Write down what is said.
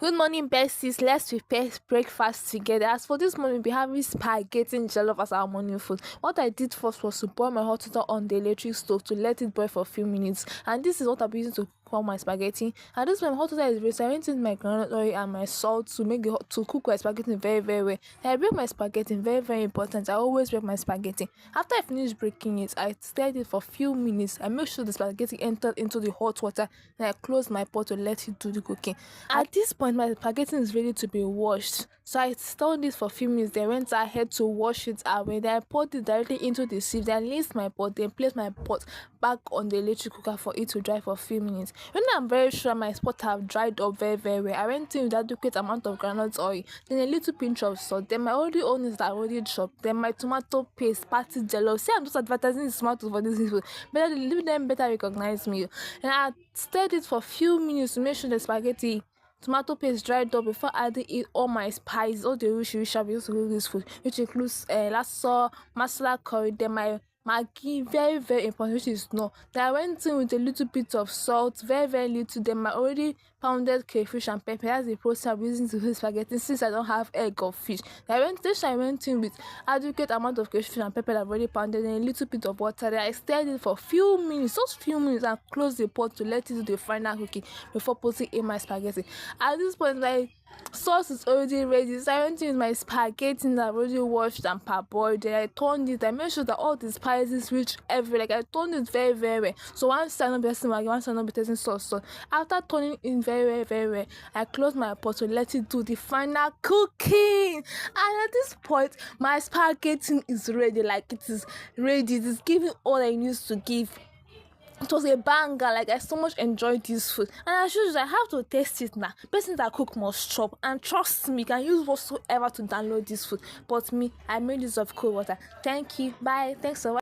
Good morning, besties. Let's prepare breakfast together. As for this morning, we'll be having spaghetti and jollof as our morning food. What I did first was to boil my hot water on the electric stove to let it boil for a few minutes. And this is what I'll be using to cook my spaghetti. And this my hot water is ready. So I went in my groundnut oil and my salt to to cook my spaghetti very, very well. Then I break my spaghetti, very, very important. I always break my spaghetti. After I finish breaking it, I stirred it for a few minutes. I make sure the spaghetti entered into the hot water. Then I close my pot to let it do the cooking. At this point, my spaghetti is ready to be washed. So I stirred it for a few minutes. Then went ahead to wash it away. Then I poured it directly into the sieve. Then I laced my pot. Then placed my pot back on the electric cooker for it to dry for a few minutes. When I'm very sure my pot have dried up very, very well, I went in with adequate amount of groundnut oil. Then a little pinch of salt. Then my already onions that I already chopped. Then my tomato paste, patty jello. See, I'm just advertising the tomatoes for this food. Better leave them better recognize me. And I stirred it for a few minutes to make sure the spaghetti tomato paste dried up before adding in all my spices, all the rich I used to cook this food, which includes lasso, masala curry, then my Maggi, very, very important, which is no. Then I went in with a little bit of salt, very, very little. Then my already pounded crayfish and pepper. That's the process I'm using to cook spaghetti since I don't have egg or fish. Then I went in with adequate amount of crayfish and pepper that I've already pounded and a little bit of water. Then I stirred it for a few minutes, just few minutes, and closed the pot to let it do the final cooking before putting in my spaghetti. At this point, my sauce is already ready. So I went in with my spaghetti that I've already washed and parboiled. Then I turned it. I made sure that all the spices reach everywhere. Like I turned it very, very well. So one side not be tasting Maggi, one side not be tasting sauce. So after turning in very, very, very well, I closed my pot to let it do the final cooking. And at this point, my spaghetti is ready. Like it is ready. It is giving all I need to give. It was a banger. Like I so much enjoyed this food, and I should I have to taste it now. Person that cook must chop, and trust me, can use whatsoever to download this food. But me, I made use of cold water. Thank you. Bye. Thanks for watching.